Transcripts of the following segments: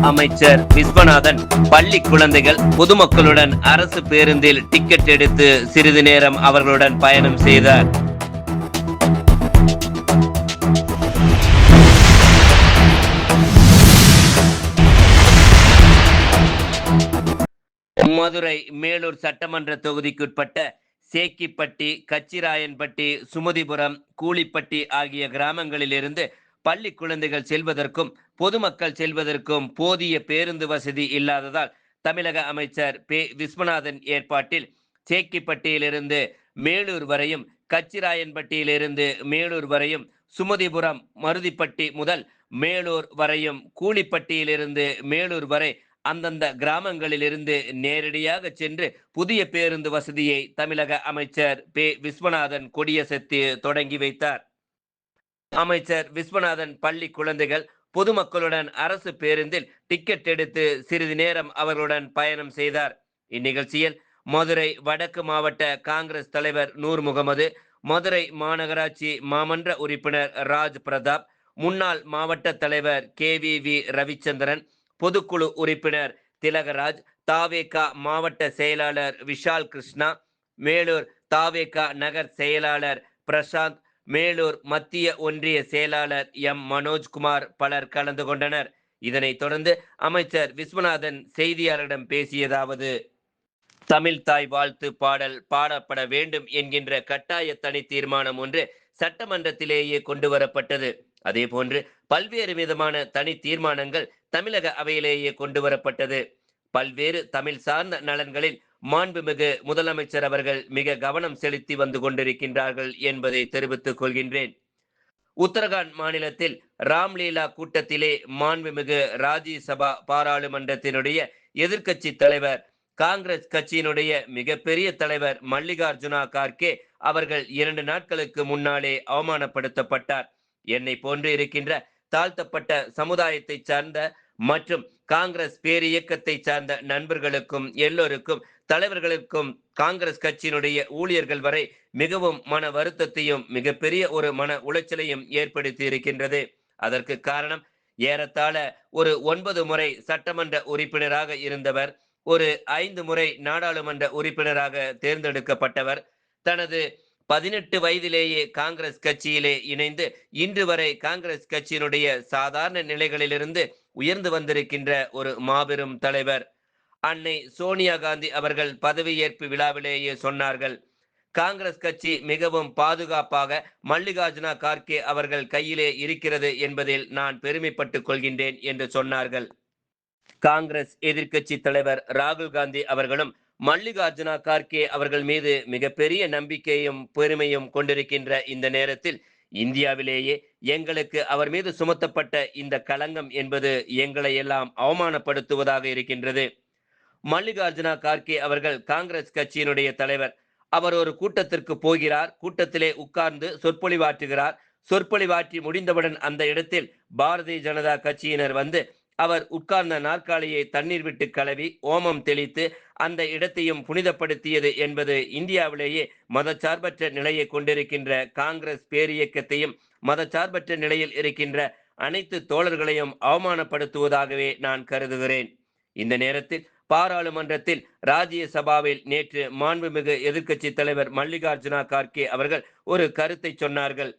அமைச்சர் விஸ்வநாதன் பள்ளி குழந்தைகள் பொதுமக்களுடன் அரசு பேருந்தில் டிக்கெட் எடுத்து சிறிது நேரம் அவர்களுடன் பயணம் செய்தார். மதுரை மேலூர் சட்டமன்ற தொகுதிக்குட்பட்ட சேக்கிப்பட்டி, கச்சிராயன்பட்டி, சுமதிபுரம், கூலிப்பட்டி ஆகிய கிராமங்களிலிருந்து பள்ளி குழந்தைகள் செல்வதற்கும் பொதுமக்கள் செல்வதற்கும் போதிய பேருந்து வசதி இல்லாததால் தமிழக அமைச்சர் பே. விஸ்வநாதன் ஏற்பாட்டில் சேக்கிப்பட்டியிலிருந்து மேலூர் வரையும், கச்சிராயன்பட்டியிலிருந்து மேலூர் வரையும், சுமதிபுரம், மருதிப்பட்டி முதல் மேலூர் வரையும், கூலிப்பட்டியிலிருந்து மேலூர் வரை அந்தந்த கிராமங்களிலிருந்து நேரடியாக சென்று புதிய பேருந்து வசதியை தமிழக அமைச்சர் பே. விஸ்வநாதன் கொடியசைத்து தொடங்கி வைத்தார். அமைச்சர் விஸ்வநாதன் பள்ளி குழந்தைகள் பொதுமக்களுடன் அரசு பேருந்தில் டிக்கெட் எடுத்து சிறிது நேரம் அவர்களுடன் பயணம் செய்தார். இந்நிகழ்ச்சியில் மதுரை வடக்கு மாவட்ட காங்கிரஸ் தலைவர் நூர் முகமது, மதுரை மாநகராட்சி மாமன்ற உறுப்பினர் ராஜ் பிரதாப், முன்னாள் மாவட்ட தலைவர் KVV ரவிச்சந்திரன், பொதுக்குழு உறுப்பினர் திலகராஜ், தாவேக மாவட்ட செயலாளர் விஷால் கிருஷ்ணா, மேலூர் தாவேக நகர் செயலாளர் பிரசாந்த், மேலூர் மத்திய ஒன்றிய செயலாளர் மனோஜ்குமார் பலர் கலந்து கொண்டனர். இதனைத் தொடர்ந்து அமைச்சர் விஸ்வநாதன் செய்தியாளரிடம் பேசியதாவது: தமிழ் தாய் வாழ்த்து பாடல் பாடப்பட வேண்டும் என்கின்ற கட்டாய தனி தீர்மானம் ஒன்று சட்டமன்றத்திலேயே கொண்டு வரப்பட்டது. அதேபோன்று பல்வேறு விதமான தனி தீர்மானங்கள் தமிழக அவையிலேயே கொண்டு வரப்பட்டது. பல்வேறு தமிழ் சார்ந்த நலன்களில் மாண்புமிகு முதலமைச்சர் அவர்கள் மிக கவனம் செலுத்தி வந்து கொண்டிருக்கின்றார்கள் என்பதை தெரிவித்துக் கொள்கின்றேன். உத்தரகாண்ட் மாநிலத்தில் ராம்லீலா கூட்டத்திலே மாண்புமிகு ராஜ்யசபா பாராளுமன்றத்தினுடைய எதிர்க்கட்சி தலைவர், காங்கிரஸ் கட்சியினுடைய மிகப்பெரிய தலைவர் மல்லிகார்ஜுனா கார்கே அவர்கள் 2 நாட்களுக்கு முன்னாலே அவமானப்படுத்தப்பட்டார். என்னை போன்று இருக்கின்ற தாழ்த்தப்பட்ட சமுதாயத்தை சார்ந்த மற்றும் காங்கிரஸ் பேரியக்கத்தை சார்ந்த நண்பர்களுக்கும், எல்லோருக்கும், தலைவர்களுக்கும், காங்கிரஸ் கட்சியினுடைய ஊழியர்கள் வரை மிகவும் மன வருத்தத்தையும் மிகப்பெரிய ஒரு மன உளைச்சலையும் ஏற்படுத்தி இருக்கின்றது. அதற்கு காரணம், ஏறத்தாழ ஒரு 9 முறை சட்டமன்ற உறுப்பினராக இருந்தவர், ஒரு 5 முறை நாடாளுமன்ற உறுப்பினராக தேர்ந்தெடுக்கப்பட்டவர், தனது 18 வயதிலேயே காங்கிரஸ் கட்சியிலே இணைந்து இன்று வரை காங்கிரஸ் கட்சியினுடைய சாதாரண நிலைகளிலிருந்து உயர்ந்து வந்திருக்கின்ற ஒரு மாபெரும் தலைவர். அன்னை சோனியா காந்தி அவர்கள் பதவியேற்பு விழாவிலேயே சொன்னார்கள், காங்கிரஸ் கட்சி மிகவும் பாதுகாப்பாக மல்லிகார்ஜுனா கார்கே அவர்கள் கையிலே இருக்கிறது என்பதில் நான் பெருமைப்பட்டுக் கொள்கின்றேன் என்று சொன்னார்கள். காங்கிரஸ் எதிர்க்கட்சி தலைவர் ராகுல் காந்தி அவர்களும் மல்லிகார்ஜுனா கார்கே அவர்கள் மீது மிகப்பெரிய நம்பிக்கையும் பெருமையும் கொண்டிருக்கின்ற இந்த நேரத்தில் இந்தியாவிலேயே எங்களுக்கு அவர் மீது சுமத்தப்பட்ட இந்த களங்கம் என்பது எங்களை எல்லாம் அவமானப்படுத்துவதாக இருக்கின்றது. மல்லிகார்ஜுனா கார்கே அவர்கள் காங்கிரஸ் கட்சியினுடைய தலைவர். அவர் ஒரு கூட்டத்திற்கு போகிறார், கூட்டத்திலே உட்கார்ந்து சொற்பொழிவாற்றுகிறார். சொற்பொழிவாற்றி முடிந்தவுடன் அந்த இடத்தில் பாரதிய ஜனதா கட்சியினர் வந்து அவர் உட்கார்ந்த நாற்காலியை தண்ணீர் விட்டு கழுவி ஓமம் தெளித்து அந்த இடத்தையும் புனிதப்படுத்தியது என்பது இந்தியாவிலேயே மதச்சார்பற்ற நிலையை கொண்டிருக்கின்ற காங்கிரஸ் பேரியக்கத்தையும் மதச்சார்பற்ற நிலையில் இருக்கின்ற அனைத்து தோழர்களையும் அவமானப்படுத்துவதாகவே நான் கருதுகிறேன். இந்த நேரத்தில் பாராளுமன்றத்தில் ராஜ்யசபாவில் நேற்று மாண்புமிகு எதிர்க்கட்சி தலைவர் மல்லிகார்ஜுனா கார்கே அவர்கள் ஒரு கருத்தை சொன்னார்கள்.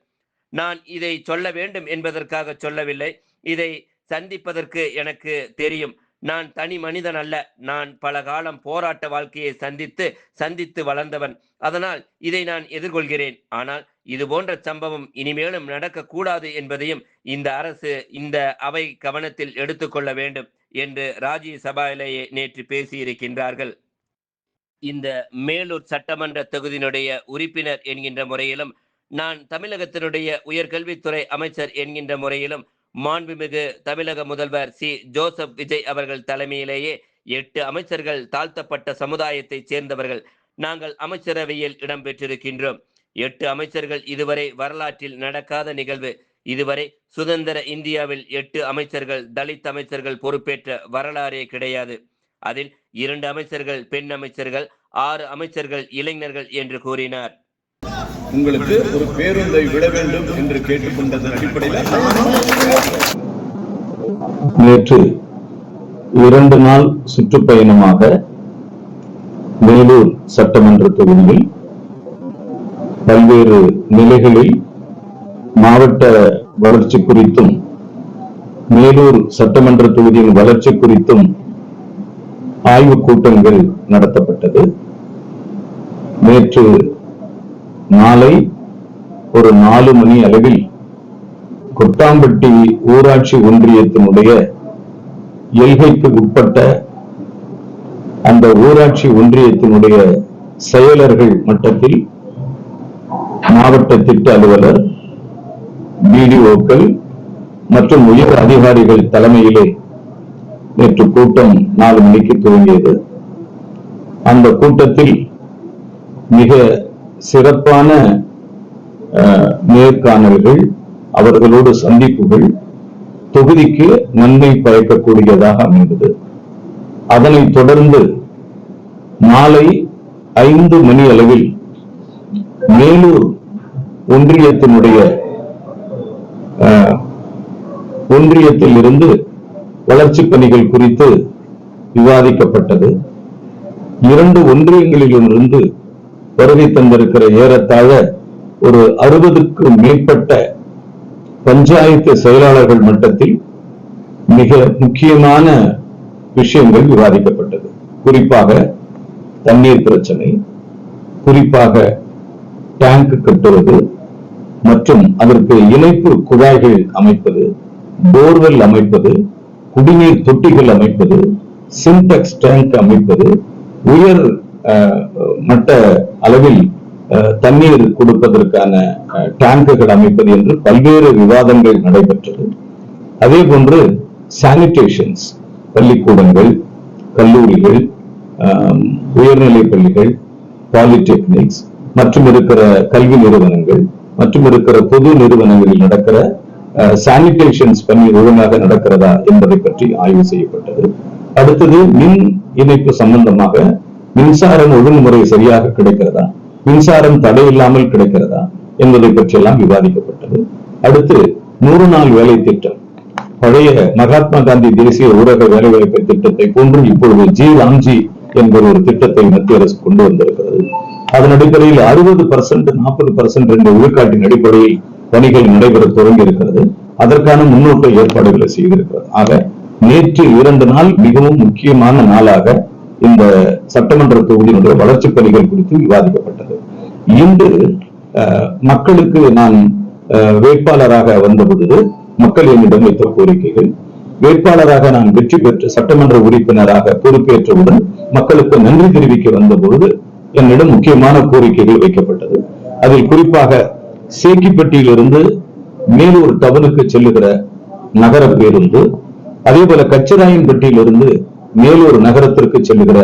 நான் இதை சொல்ல வேண்டும் என்பதற்காக சொல்லவில்லை. இதை சந்திப்பதற்கு எனக்கு தெரியும். நான் தனி மனிதன் அல்ல. நான் பல காலம் போராட்ட வாழ்க்கையை சந்தித்து வளர்ந்தவன். அதனால் இதை நான் எதிர்கொள்கிறேன். ஆனால் இது போன்ற சம்பவம் இனிமேலும் நடக்கக்கூடாது என்பதையும் இந்த அரசு, இந்த அவை கவனத்தில் எடுத்துக்கொள்ள வேண்டும் என்று ராஜ்யசபாவிலேயே நேற்று பேசியிருக்கின்றார்கள். இந்த மேலூர் சட்டமன்ற தொகுதியினுடைய உறுப்பினர் என்கின்ற முறையிலும், நான் தமிழகத்தினுடைய உயர்கல்வித்துறை அமைச்சர் என்கின்ற முறையிலும் மாண்புமிகு தமிழக முதல்வர் சி. ஜோசப் விஜய் அவர்கள் தலைமையிலேயே 8 அமைச்சர்கள் தாழ்த்தப்பட்ட சமுதாயத்தைச் சேர்ந்தவர்கள் நாங்கள் அமைச்சரவையில் இடம்பெற்றிருக்கின்றோம். 8 அமைச்சர்கள் இதுவரை வரலாற்றில் நடக்காத நிகழ்வு. இதுவரை சுதந்திர இந்தியாவில் 8 அமைச்சர்கள் தலித் அமைச்சர்கள் பொறுப்பேற்ற வரலாறே கிடையாது. அதில் 2 அமைச்சர்கள் பெண் அமைச்சர்கள், 6 அமைச்சர்கள் இளைஞர்கள் என்று கூறினார். உங்களுக்கு ஒரு பேருந்தை விட வேண்டும் என்று கேட்டுக்கொண்டதன் அடிப்படையில் நேற்று 2 நாள் சுற்றுப்பயணமாக வேலூர் சட்டமன்ற தொகுதியில் பல்வேறு நிலைகளில் மாவட்ட வளர்ச்சி குறித்தும் வேலூர் சட்டமன்ற தொகுதியின் வளர்ச்சி குறித்தும் ஆய்வுக் கூட்டங்கள் நடத்தப்பட்டது. நேற்று மாலை ஒரு 4 மணி அளவில் கொட்டாம்பட்டி ஊராட்சி ஒன்றியத்தினுடைய எல்கைக்கு உட்பட்ட அந்த ஊராட்சி ஒன்றியத்தினுடைய செயலர்கள் மட்டத்தில் மாவட்ட திட்ட அலுவலர், பிடிஓக்கள் மற்றும் உயர் அதிகாரிகள் தலைமையிலே நேற்று கூட்டம் 4 மணிக்கு துவங்கியது. அந்த கூட்டத்தில் மிக சிறப்பான நேர்காணல்கள், அவர்களோடு சந்திப்புகள் தொகுதிக்கு நன்மை பயக்கக்கூடியதாக அமைந்தது. அதனைத் தொடர்ந்து மாலை 5 மணி அளவில் வேலூர் ஒன்றியத்தில் இருந்து வளர்ச்சி பணிகள் குறித்து விவாதிக்கப்பட்டது. 2 ஒன்றியங்களிலிருந்து வருகை தந்திருக்கிற ஏறத்தாழ ஒரு 60க்கும் மேற்பட்ட பஞ்சாயத்து செயலாளர்கள் மட்டத்தில் மிக முக்கியமான விஷயங்கள் விவாதிக்கப்பட்டது. குறிப்பாக தண்ணீர் பிரச்சனை, குறிப்பாக டேங்க் கட்டுவது மற்றும் அதற்கு இணைப்பு குழாய்கள் அமைப்பது, போர்வெல் அமைப்பது, குடிநீர் தொட்டிகள் அமைப்பது, சின்டெக்ஸ் டேங்க் அமைப்பது, உயர் மட்ட அளவில் தண்ணீர் கொடுப்பதற்கான டேங்குகள் அமைப்பது என்று பல்வேறு விவாதங்கள் நடைபெற்றது. அதே போன்று சானிடேஷன்ஸ், பள்ளிக்கூடங்கள், கல்லூரிகள், உயர்நிலை பள்ளிகள், பாலிடெக்னிக்ஸ் மற்றும் இருக்கிற கல்வி நிறுவனங்கள் மற்றும் இருக்கிற பொது நிறுவனங்களில் நடக்கிற சானிடேஷன்ஸ் பணி ஒழுங்காக நடக்கிறதா என்பதை பற்றி ஆய்வு செய்யப்பட்டது. அடுத்தது மின் இணைப்பு சம்பந்தமாக மின்சாரம் ஒழுங்குமுறை சரியாக கிடைக்கிறதா, மின்சாரம் தடையில்லாமல் கிடைக்கிறதா என்பதை பற்றியெல்லாம் விவாதிக்கப்பட்டது. அடுத்து 100 நாள் வேலை திட்டம், பழைய மகாத்மா காந்தி தேசிய ஊரக வேலைவாய்ப்பு திட்டத்தை போன்று இப்பொழுது ஜி ராம்ஜி என்கிற ஒரு திட்டத்தை மத்திய அரசு கொண்டு வந்திருக்கிறது. அதன் அடிப்படையில் 60% 40% என்ற விழுக்காட்டின் அடிப்படையில் பணிகள் நடைபெற தொடங்கி இருக்கிறது. அதற்கான முன்னோட்ட ஏற்பாடுகளை செய்திருக்கிறது. ஆக நேற்று 2 நாள் மிகவும் முக்கியமான நாளாக இந்த சட்டமன்ற தொகுதியினுடைய வளர்ச்சி பணிகள் குறித்து விவாதிக்கப்பட்டது. இன்று மக்களுக்கு நான் வேட்பாளராக வந்தபொழுது மக்கள் என்னிடம் வைத்த கோரிக்கைகள், வேட்பாளராக நான் வெற்றி பெற்று சட்டமன்ற உறுப்பினராக பொறுப்பேற்றவுடன் மக்களுக்கு நன்றி தெரிவிக்க வந்த பொழுது என்னிடம் முக்கியமான கோரிக்கைகள் வைக்கப்பட்டது. அதில் குறிப்பாக சேக்கிப்பட்டியிலிருந்து மேலூர் டவுனுக்கு செல்லுகிற நகர பேருந்து, அதே போல கச்சிராயன்பட்டியிலிருந்து மேலூர் நகரத்திற்கு செல்லுகிற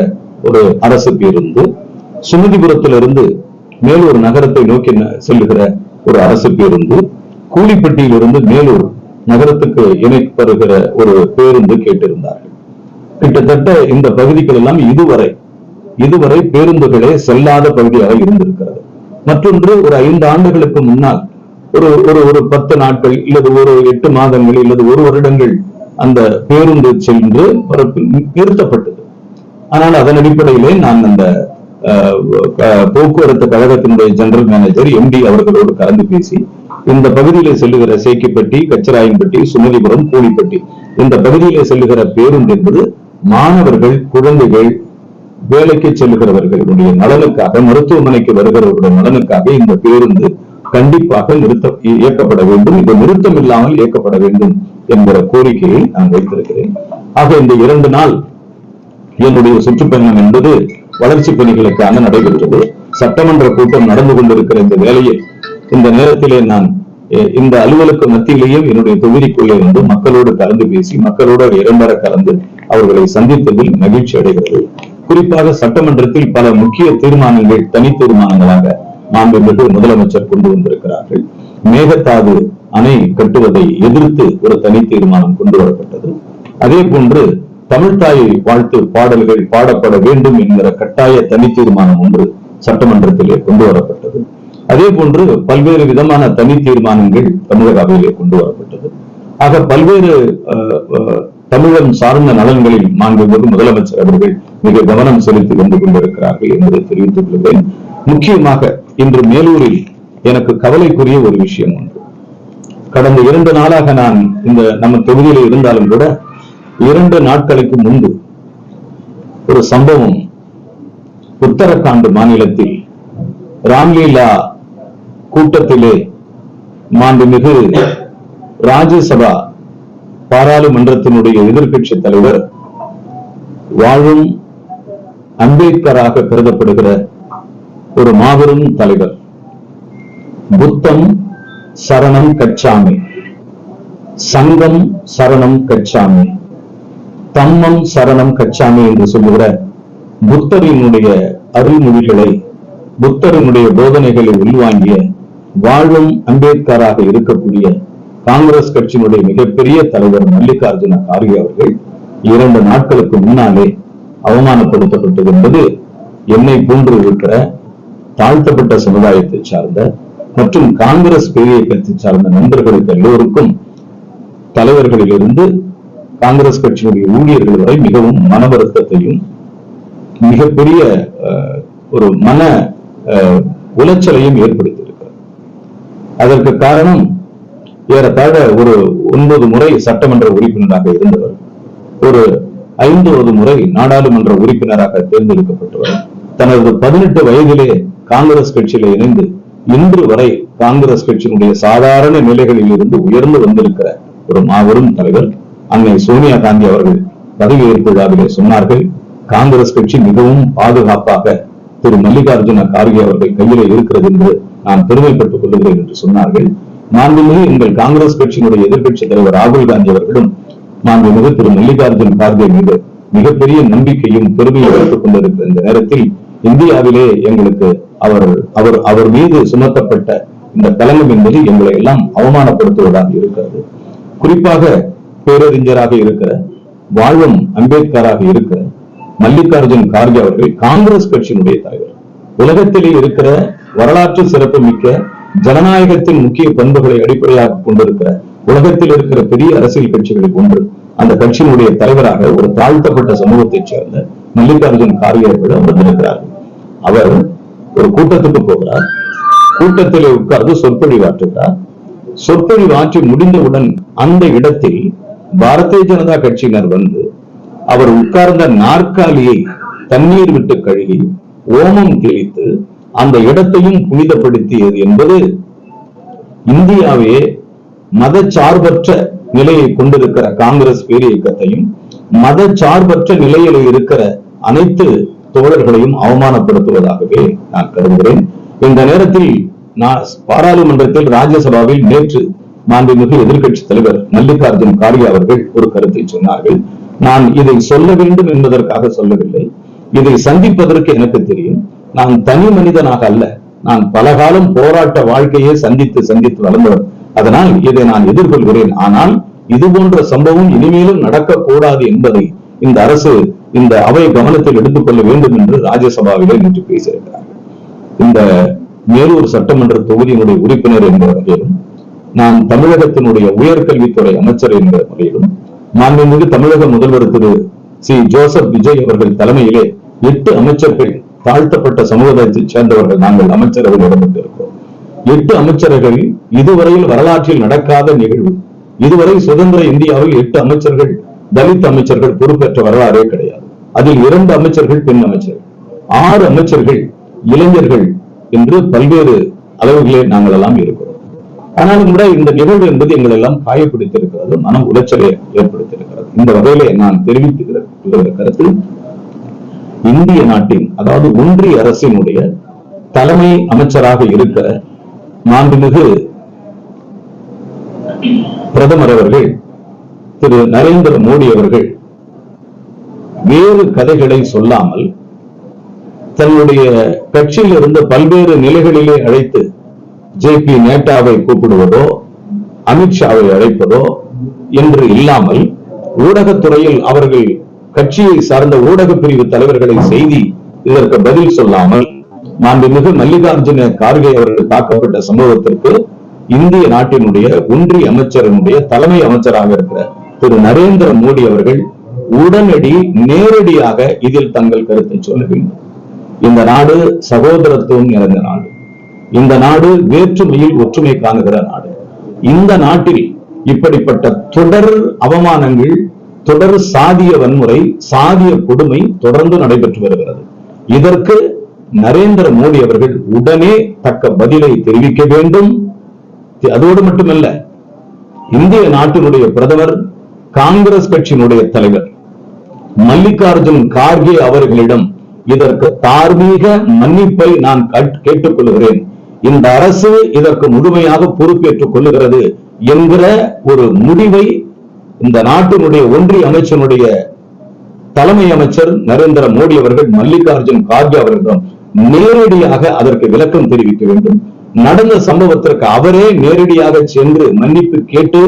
ஒரு அரசு பேருந்து, சுமதிபுரத்திலிருந்து மேலூர் நகரத்தை நோக்கி செல்லுகிற ஒரு அரசு பேருந்து, கூலிப்பட்டியிலிருந்து மேலூர் நகரத்துக்கு இணைப்படுகிற ஒரு பேருந்து கேட்டிருந்தார்கள். கிட்டத்தட்ட இந்த பகுதிகள் எல்லாம் இதுவரை பேருந்துகளே செல்லாத பகுதியாக இருந்திருக்கிறது. மற்றொன்று, ஒரு 5 ஆண்டுகளுக்கு முன்னால் ஒரு 10 நாட்கள் இல்லது ஒரு 8 மாதங்கள் இல்லது 1 வருடங்கள் அந்த பேருந்து சென்று நிறுத்தப்பட்டது. ஆனால் அதன் அடிப்படையிலே நான் அந்த போக்குவரத்து கழகத்தினுடைய ஜெனரல் மேனேஜர் எம்டி அவர்களோடு கலந்து பேசி, இந்த பகுதியிலே செல்லுகிற சேக்கிப்பட்டி, கச்சிராயன்பட்டி, சுமதிபுரம், கூலிப்பட்டி இந்த பகுதியிலே செல்லுகிற பேருந்து என்பது மாணவர்கள், குழந்தைகள், வேலைக்கு செல்லுகிறவர்களுடைய நலனுக்காக, மருத்துவமனைக்கு வருகிறவர்களுடைய நலனுக்காக இந்த பேருந்து கண்டிப்பாக இயக்கப்பட வேண்டும். இது நிறுத்தம் இல்லாமல் இயக்கப்பட வேண்டும் என்கிற கோரிக்கையை நான் வைத்திருக்கிறேன். ஆக இந்த 2 நாள் என்னுடைய சுற்றுப்பயணம் என்பது வளர்ச்சி பணிகளுக்கான நடைபெற்றது. சட்டமன்ற கூட்டம் நடந்து கொண்டிருக்கிற இந்த வேளையை, இந்த நேரத்திலே நான் இந்த அலுவலுக்கு மத்தியிலேயும் என்னுடைய தொகுதிக்குள்ளே வந்து மக்களோடு கலந்து பேசி, மக்களோடு இரண்டர கலந்து அவர்களை சந்தித்ததில் மகிழ்ச்சி அடைகிறது. குறிப்பாக சட்டமன்றத்தில் பல முக்கிய தீர்மானங்கள் தனி தீர்மானங்களாக மாண்புமிகு முதலமைச்சர் கொண்டு வந்திருக்கிறார்கள். மேகதாது அணை கட்டுவதை எதிர்த்து ஒரு தனி தீர்மானம் கொண்டு வரப்பட்டது. அதே போன்று தமிழ்தாயை வாழ்த்து பாடல்கள் பாடப்பட வேண்டும் என்கிற கட்டாய தனி தீர்மானம் ஒன்று சட்டமன்றத்திலே கொண்டு வரப்பட்டது. அதே போன்று பல்வேறு விதமான தனி தீர்மானங்கள் தமிழக அவையிலே கொண்டு வரப்பட்டது. ஆக பல்வேறு தமிழம் சார்ந்த நலன்களில் மாண்புமிகு முதலமைச்சர் அவர்கள் மிக கவனம் செலுத்தி வந்து கொண்டிருக்கிறார்கள் என்பதை தெரிவித்துக் கொள்கிறேன். முக்கியமாக இன்று மேலூரில் எனக்கு கவலைக்குரிய ஒரு விஷயம் உண்டு. கடந்த 2 நாளாக நான் இந்த நம்ம தொகுதியில் இருந்தாலும் கூட 2 நாட்களுக்கு முன்பு ஒரு சம்பவம் உத்தரகாண்ட் மாநிலத்தில் ராம்லீலா கூட்டத்திலே மாண்புமிகு ராஜ்யசபா பாராளுமன்றத்தினுடைய எதிர்க்கட்சி தலைவர் வாழும் அம்பேத்கராக கருதப்படுகிற ஒரு மாபெரும் தலைவர் புத்தம் சரணம் கச்சாமி, சங்கம் சரணம் கச்சாமி, தம்மம் சரணம் கச்சாமி என்று சொல்லுகிற புத்தரினுடைய அருள்மொழிகளை, புத்தரினுடைய போதனைகளை உள்வாங்கிய வாழும் அம்பேத்கராக இருக்கக்கூடிய காங்கிரஸ் கட்சியினுடைய மிகப்பெரிய தலைவர் மல்லிகார்ஜுன கார்கே அவர்கள் 2 நாட்களுக்கு முன்னாலே அவமானப்படுத்தப்பட்டது என்பது என்னை போன்று இருக்கிற தாழ்த்தப்பட்ட சமுதாயத்தை சார்ந்த மற்றும் காங்கிரஸ் பேரியக்கத்தை சார்ந்த நண்பர்களுக்கு எல்லோருக்கும், தலைவர்களிலிருந்து காங்கிரஸ் கட்சியினுடைய ஊழியர்கள் வரை மிகவும் மன வருத்தத்தையும் மிகப்பெரிய ஒரு மன உளைச்சலையும் ஏற்படுத்தியிருக்கிறது. அதற்கு காரணம், ஏறத்தாழ ஒரு 9 முறை சட்டமன்ற உறுப்பினராக இருந்தவர், ஒரு 5வது முறை நாடாளுமன்ற உறுப்பினராக தேர்ந்தெடுக்கப்பட்டவர், தனது 18 வயதிலே காங்கிரஸ் கட்சியில இணைந்து இன்று வரை காங்கிரஸ் கட்சியினுடைய சாதாரண நிலைகளில் இருந்து உயர்ந்து வந்திருக்கிற ஒரு மாபெரும் தலைவர். அன்னை சோனியா காந்தி அவர்கள் பதவியேற்பு விழாவிலே சொன்னார்கள், காங்கிரஸ் கட்சி மிகவும் பாதுகாப்பாக திரு மல்லிகார்ஜுன கார்கே அவர்கள் கையிலே இருக்கிறது என்று நான் பெருமைப்பட்டுக் கொள்கிறேன் என்று சொன்னார்கள். மாண்புமிகு எங்கள் காங்கிரஸ் கட்சியினுடைய எதிர்க்கட்சி தலைவர் ராகுல் காந்தி அவர்களும் மாண்புமிகு திரு மல்லிகார்ஜுன கார்கே மீது மிகப்பெரிய நம்பிக்கையும் பெருமையை வைத்துக் கொண்டிருக்கிற இந்த நேரத்தில் இந்தியாவிலே எங்களுக்கு அவர் மீது சுமத்தப்பட்ட இந்த கலங்கம் என்பது எங்களை எல்லாம் அவமானப்படுத்துவதாக இருக்கிறது. குறிப்பாக பேரறிஞராக இருக்கிற வாழும் அம்பேத்கராக இருக்கிற மல்லிகார்ஜுன் கார்கே அவர்கள் காங்கிரஸ் கட்சியினுடைய தலைவர். உலகத்திலே இருக்கிற வரலாற்று சிறப்புமிக்க ஜனநாயகத்தின் முக்கிய பண்புகளை அடிப்படையாக கொண்டிருக்கிற உலகத்தில் இருக்கிற பெரிய அரசியல் கட்சிகளில் ஒன்று. அந்த கட்சியினுடைய தலைவராக ஒரு தாழ்த்தப்பட்ட சமூகத்தைச் சேர்ந்த மல்லிகார்ஜுன் கார்கே அவர்கள் அமர்ந்திருக்கிறார்கள். அவர் ஒரு கூட்டத்துக்கு போகிறார், கூட்டத்திலே உட்கார்ந்து சொற்பொழிவாற்றுகிறார். சொற்பொழிவாற்றி முடிந்தவுடன் அந்த இடத்தில் பாரதிய ஜனதா கட்சியினர் வந்து அவர் உட்கார்ந்த நாற்காலியை தண்ணீர் விட்டு கழுகி ஓமம் தெளித்து அந்த இடத்தையும் புனிதப்படுத்தியது என்பது இந்தியாவே மதச்சார்பற்ற நிலையை கொண்டிருக்கிற காங்கிரஸ் பேரியக்கத்தையும் மதச்சார்பற்ற நிலையில் இருக்கிற அனைத்து தோழர்களையும் அவமானப்படுத்துவதாகவே நான் கருதுகிறேன். இந்த நேரத்தில் நான் பாராளுமன்றத்தில் ராஜ்யசபாவில் நேற்று மாண்புமிகு எதிர்க்கட்சி தலைவர் மல்லிகார்ஜுன் கார்கே அவர்கள் ஒரு கருத்தை சொன்னார்கள். நான் இதை சொல்ல வேண்டும் என்பதற்காக சொல்லவில்லை, இதை சந்திப்பதற்கு எனக்கு தெரியும். நான் தனி மனிதனாக அல்ல, நான் பல காலம் போராட்ட வாழ்க்கையை சந்தித்து வளர்ந்தவர். அதனால் இதை நான் எதிர்கொள்கிறேன். ஆனால் இது போன்ற சம்பவம் இனிமேலும் நடக்கக்கூடாது என்பதை இந்த அரசு, இந்த அவை கவனத்தில் எடுத்துக்கொள்ள வேண்டும் என்று ராஜ்யசபாவிலே நேற்று பேசியிருக்கிறார்கள். இந்த மேலூர் சட்டமன்ற தொகுதியினுடைய உறுப்பினர் என்ற வகையிலும், நான் தமிழகத்தினுடைய உயர்கல்வித்துறை அமைச்சர் என்ற வகையிலும், மாண்புமிகு தமிழக முதல்வர் திரு சி ஜோசப் விஜய் அவர்கள் தலைமையிலே 8 அமைச்சர்கள், தாழ்த்தப்பட்ட சமுதாயத்தைச் சேர்ந்தவர்கள் நாங்கள் அமைச்சரவையில் இடம்பெற்றிருக்கிறோம். 8 அமைச்சர்கள் இதுவரையில் வரலாற்றில் நடக்காத நிகழ்வு. இதுவரை சுதந்திர இந்தியாவில் 8 அமைச்சர்கள் தலித் அமைச்சர்கள் பொறுப்பேற்ற வரலாறே கிடையாது. அதில் 2 அமைச்சர்கள் பெண் அமைச்சர்கள், 6 அமைச்சர்கள் இளைஞர்கள் என்று பல்வேறு அளவுகளே நாங்கள் எல்லாம் இருக்கிறோம். ஆனாலும் கூட இந்த நிகழ்வு என்பது எங்களை எல்லாம் காயப்படுத்தியிருக்கிறது, மனம் உளைச்சலை ஏற்படுத்தியிருக்கிறது. இந்த வகையிலே நான் தெரிவித்துகிற கருத்து, இந்திய நாட்டின், அதாவது ஒன்றிய அரசினுடைய தலைமை அமைச்சராக இருக்கிற மாண்புமிகு பிரதமர் அவர்கள் திரு நரேந்திர மோடி அவர்கள் வேறு கதைகளை சொல்லாமல் தன்னுடைய கட்சியில் இருந்த பல்வேறு நிலைகளிலே அழைத்து ஜே.பி. நேட்டாவை கூப்பிடுவதோ அமித்ஷாவை அழைப்பதோ என்று இல்லாமல், ஊடகத்துறையில் அவர்கள் கட்சியை சார்ந்த ஊடக பிரிவு தலைவர்களை செய்தி இதற்கு பதில் சொல்லாமல், மாண்புமிகு மல்லிகார்ஜுன கார்கே அவர்கள் தாக்கப்பட்ட சம்பவத்திற்கு இந்திய நாட்டினுடைய ஒன்றிய அமைச்சரனுடைய தலைமை அமைச்சராக இருக்கிற திரு நரேந்திர மோடி அவர்கள் உடனடி நேரடியாக இதில் தங்கள் கருத்தை சொல்ல வேண்டும். இந்த நாடு சகோதரத்துவம் நிறைந்த நாடு. இந்த நாடு வேற்றுமையில் ஒற்றுமை காணுகிற நாடு. இந்த நாட்டில் இப்படிப்பட்ட தொடர் அவமானங்கள், தொடர் சாதிய வன்முறை, சாதிய கொடுமை தொடர்ந்து நடைபெற்று வருகிறது. இதற்கு நரேந்திர மோடி அவர்கள் உடனே தக்க பதிலை தெரிவிக்க வேண்டும். அதோடு மட்டுமல்ல, இந்திய நாட்டினுடைய பிரதமர், காங்கிரஸ் கட்சியினுடைய தலைவர் மல்லிகார்ஜுன் கார்கே அவர்களிடம் இதற்கு தார்மீக மன்னிப்பை நான் கேட்டுக் கொள்கிறேன், இந்த அரசு இதற்கு முழுமையாக பொறுப்பேற்றுக் கொள்ளுகிறது என்கிற ஒரு முடிவை இந்த நாட்டினுடைய ஒன்றிய அமைச்சருடைய தலைமை அமைச்சர் நரேந்திர மோடி அவர்கள் மல்லிகார்ஜுன் கார்கே அவர்களிடம் நேரடியாக அதற்கு விளக்கம் தெரிவிக்க வேண்டும். நடந்த சம்பவத்திற்கு அவரே நேரடியாக சென்று மன்னிப்பு கேட்டு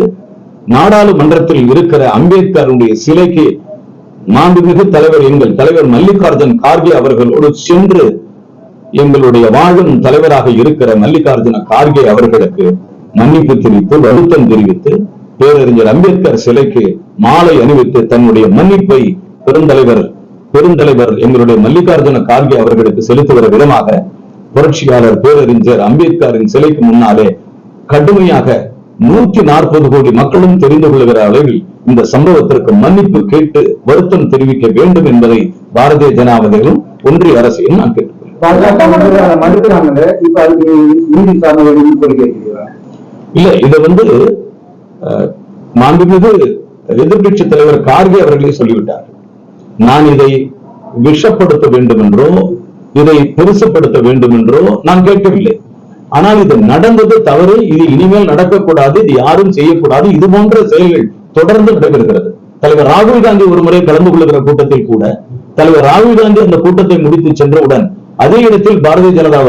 நாடாளுமன்றத்தில் இருக்கிற அம்பேத்கருடைய சிலைக்கு மாண்புமிகு தலைவர், எங்கள் தலைவர் மல்லிகார்ஜுன் கார்கே அவர்களோடு சென்று எங்களுடைய வாழும் தலைவராக இருக்கிற மல்லிகார்ஜுன கார்கே அவர்களுக்கு மன்னிப்பு தெரிவித்து வருத்தம் தெரிவித்து பேரறிஞர் அம்பேத்கர் சிலைக்கு மாலை அணிவித்து தன்னுடைய மன்னிப்பை பெருந்தலைவர் எங்களுடைய மல்லிகார்ஜுன கார்கே அவர்களுக்கு செலுத்துகிற விதமாக புரட்சியாளர் பேரறிஞர் அம்பேத்கரின் சிலைக்கு முன்னாலே கடுமையாக 140 கோடி மக்களும் தெரிந்து கொள்ளுகிற அளவில் இந்த சம்பவத்திற்கு மன்னிப்பு கேட்டு வருத்தம் தெரிவிக்க வேண்டும் என்பதை பாரதிய ஜனதாவும் ஒன்றிய அரசையும் நான் கேட்டுக்கொள்கிறேன். இல்ல, இதை மாண்புமிகு எதிர்கட்சி தலைவர் கார்கே அவர்களே சொல்லிவிட்டார். நான் இதை விஷப்படுத்த வேண்டும் என்றோ இதை பெருசுப்படுத்த வேண்டும் என்றோ நான் கேட்கவில்லை. ஆனால் இது நடந்தது தவறு, இது இனிமேல் நடக்கக்கூடாது, இது யாரும் செய்யக்கூடாது. இது போன்ற செயல்கள் தொடர்ந்து நடைபெறுகிறது. தலைவர் ராகுல் காந்தி ஒரு முறை கலந்து கொள்ளுகிற கூட்டத்தில் கூட தலைவர் ராகுல் காந்தி அந்த கூட்டத்தை முடித்து சென்றவுடன் அதே இடத்தில் பாரதிய ஜனதா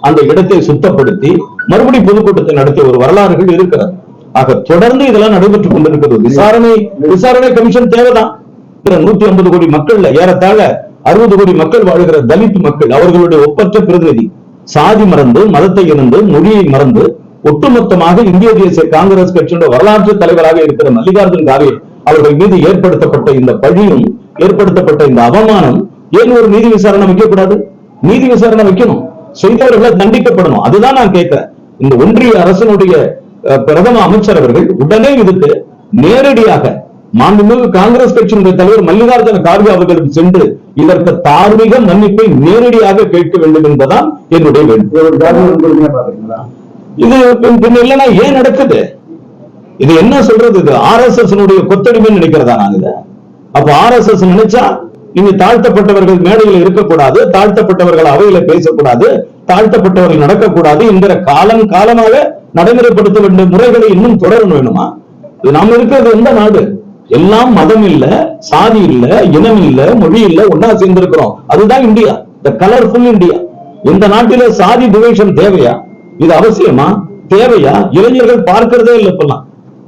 அந்த இடத்தை சுத்தப்படுத்தி மறுபடி பொதுக்கூட்டத்தை நடத்திய ஒரு வரலாறுகள் இருக்கிறது. ஆக தொடர்ந்து இதெல்லாம் நடைபெற்றுக் கொண்டிருக்கிறது. விசாரணை கமிஷன் தேவைதான். 150 கோடி மக்கள், ஏறத்தாழ 60 கோடி மக்கள் வாழ்கிற தலித் மக்கள், அவர்களுடைய ஒப்பற்ற பிரதிநிதி சாதி மறந்து, மதத்தை இழந்து, மொழியை மறந்து ஒட்டுமொத்தமாக இந்திய தேசிய காங்கிரஸ் கட்சியுடைய வரலாற்று தலைவராக இருக்கிற மல்லிகார்ஜுன் கார்கே அவர்கள் மீது ஏற்படுத்தப்பட்ட இந்த பழியும், ஏற்படுத்தப்பட்ட இந்த அவமானம் ஏன் ஒரு நீதி விசாரணை வைக்கக்கூடாது? நீதி விசாரணை வைக்கணும், செய்தவர்களை தண்டிக்கப்படணும். அதுதான் நான் கேட்கிறேன். இந்த ஒன்றிய அரசனுடைய பிரதம அமைச்சர் அவர்கள் உடனே இதுக்கு நேரடியாக மாண்புமிகு காங்கிரஸ் கட்சியினுடைய தலைவர் மல்லிகார்ஜுன கார்கே அவர்களுக்கு சென்று இதற்கு தார்மீக மன்னிப்பை நேரடியாக கேட்க வேண்டும் என்பதுதான் என்னுடைய வேண்டுகோள். இது இல்லைன்னா ஏன் நடக்குது? இது என்ன சொல்றது? இது RSS கொத்தடிமை நினைக்கிறதா? நான் இதை அப்ப RSS நினைச்சா நீங்க தாழ்த்தப்பட்டவர்கள் மேடையில் இருக்கக்கூடாது, தாழ்த்தப்பட்டவர்கள் அவையில பேசக்கூடாது, தாழ்த்தப்பட்டவர்கள் நடக்கக்கூடாது என்கிற காலமாக நடைமுறைப்படுத்த வேண்டிய முறைகளை இன்னும் தொடரணும் வேணுமா? இது நாம இருக்கிறது எந்த நாடு? எல்லாம் மதம் இல்ல, சாதி இல்ல, இனம் இல்ல, மொழி இல்ல, ஒன்னா சேர்ந்திருக்கிறோம். அதுதான் இந்தியா, த கலர்ஃபுல் இந்தியா. இந்த நாட்டில சாதி துவேஷம் தேவையா? இது அவசியமா? தேவையா? இளைஞர்கள் பார்க்கிறதே இல்லை. இப்பெல்லாம்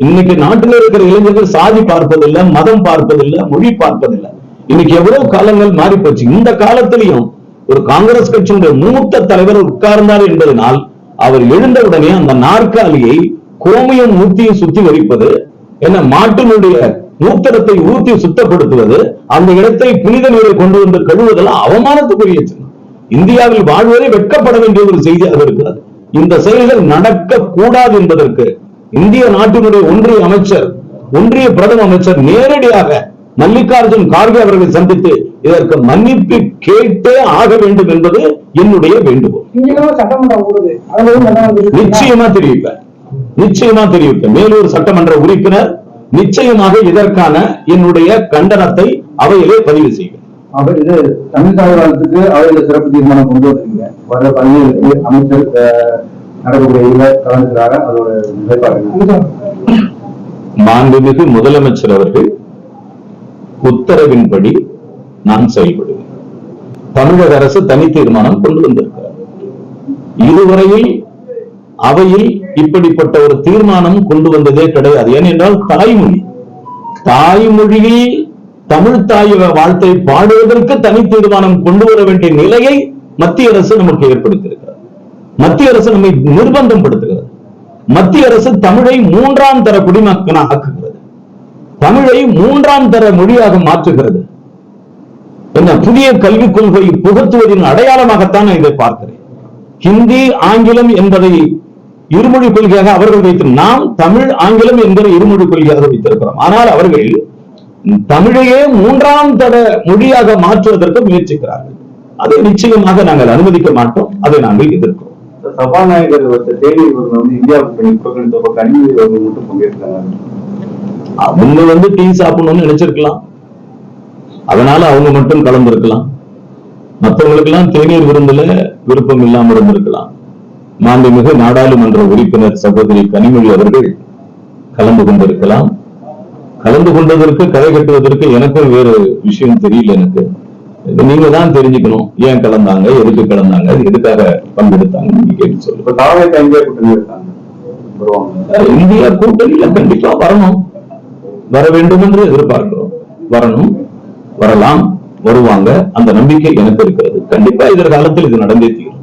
இன்னைக்கு நாட்டில் இருக்கிற இளைஞர்கள் சாதி பார்ப்பதில்லை, மதம் பார்ப்பதில்லை, மொழி பார்ப்பதில்லை. இன்னைக்கு எவ்வளவு காலங்கள் மாறி போச்சு. இந்த காலத்திலையும் ஒரு காங்கிரஸ் கட்சியினுடைய மூத்த தலைவர் உட்கார்ந்தார் என்பதனால் அவர் எழுந்தவுடனே அந்த நாற்காலியை கோமியம் ஊத்தி சுத்தி வரிப்பது, என்ன மாட்டினுடைய மூத்திரத்தை ஊத்தி சுத்தப்படுத்துவது, அந்த இடத்தை புனித நீரை கொண்டு வந்து கழுவுவதெல்லாம் அவமானத்துக்குரிய சின்னம். இந்தியாவில் வாழ்வதை வெட்கப்பட வேண்டிய ஒரு செய்தியாக இருக்கிறது. இந்த செயல்கள் நடக்க கூடாது என்பதற்கு இந்திய நாட்டினுடைய ஒன்றிய அமைச்சர், ஒன்றிய பிரதம அமைச்சர் நேரடியாக மல்லிகார்ஜுன் கார்கே அவர்களை சந்தித்து இதற்கு மன்னிப்பு கேட்டே ஆக வேண்டும் என்பது என்னுடைய வேண்டுகோள். நிச்சயமா தெரிவிப்பேன். மேலூர் சட்டமன்ற உறுப்பினர் நிச்சயமாக இதற்கான என்னுடைய கண்டனத்தை அவையிலே பதிவு செய்வேன். இது தமிழ் தாய்வாளத்துக்கு அவையில சிறப்பு தீர்மானம் கொண்டு வந்தீங்க. வர 17 அமைச்சர் நடக்கக்கூடிய கலந்துக்கிறாங்க. அதோட நிலைப்பாடு மாண்புமிகு முதலமைச்சர் அவர்கள் உத்தரவின்படி நான் செயல்படுவேன். தமிழக அரசு தனி தீர்மானம் கொண்டு வந்திருக்கிறார். இதுவரையில் அவையில் இப்படிப்பட்ட ஒரு தீர்மானம் கொண்டு வந்ததே கிடையாது. ஏனென்றால் தாய்மொழியில் தமிழ் தாய் வாழ்த்தை பாடுவதற்கு தனி தீர்மானம் கொண்டு வர வேண்டிய நிலையை மத்திய அரசு நமக்கு ஏற்படுத்தியிருக்கிறது. மத்திய அரசு நம்மை நிர்பந்தம் படுத்துகிறது. மத்திய அரசு தமிழை 3ஆம் தர குடிமக்கனாக ஆக்குகிறது. தமிழை 3ஆம் தர மொழியாக மாற்றுகிறது. என்ன புதிய கல்விக் கொள்கை புகுத்துவதின் அடையாளமாகத்தான் இதை பார்க்கிறேன். ஹிந்தி ஆங்கிலம் என்பதை இருமொழி கொள்கையாக அவர்கள் வைத்து, நாம் தமிழ் ஆங்கிலம் என்கிற இருமொழி கொள்கையாக வைத்திருக்கிறோம். ஆனால் அவர்கள் தமிழையே 3ஆம் தர மொழியாக மாற்றுவதற்கு முயற்சிக்கிறார்கள். அதை நிச்சயமாக நாங்கள் அனுமதிக்க மாட்டோம். அதை நாங்கள் எதிர்க்கிறோம். சபாநாயகர் தேதி இந்தியாவுக்கு கனிமொழி அவர்கள் மட்டும் பங்கேற்கிறாங்க. அவங்க டீ சாப்பிடணும்னு நினைச்சிருக்கலாம், அதனால அவங்க மட்டும் கலந்திருக்கலாம். மற்றவங்களுக்கு எல்லாம் தேநீர் விருந்துல விருப்பம் இல்லாமல் இருந்திருக்கலாம். மாண்புமிகு நாடாளுமன்ற உறுப்பினர் சகோதரி கனிமொழி அவர்கள் கலந்து கொண்டிருக்கலாம். கலந்து கொண்டதற்கு கதை கட்டுவதற்கு எனக்கும் வேறு விஷயம் தெரியல. எனக்கு நீங்க தான் தெரிஞ்சுக்கணும், ஏன் கலந்தாங்க, எதுக்கு கலந்தாங்க, எதுக்காக பங்கெடுத்தாங்க நீங்க கேட்டு சொல்லு. இந்தியா கூட்டணியில கண்டிப்பா வரணும், வர வேண்டும் என்று எதிர்பார்க்கிறோம். வரணும், வரலாம், வருவாங்க. அந்த நம்பிக்கை எனக்கு இருக்கிறது. கண்டிப்பா எதிர்காலத்தில் இது நடந்தே தீரும்.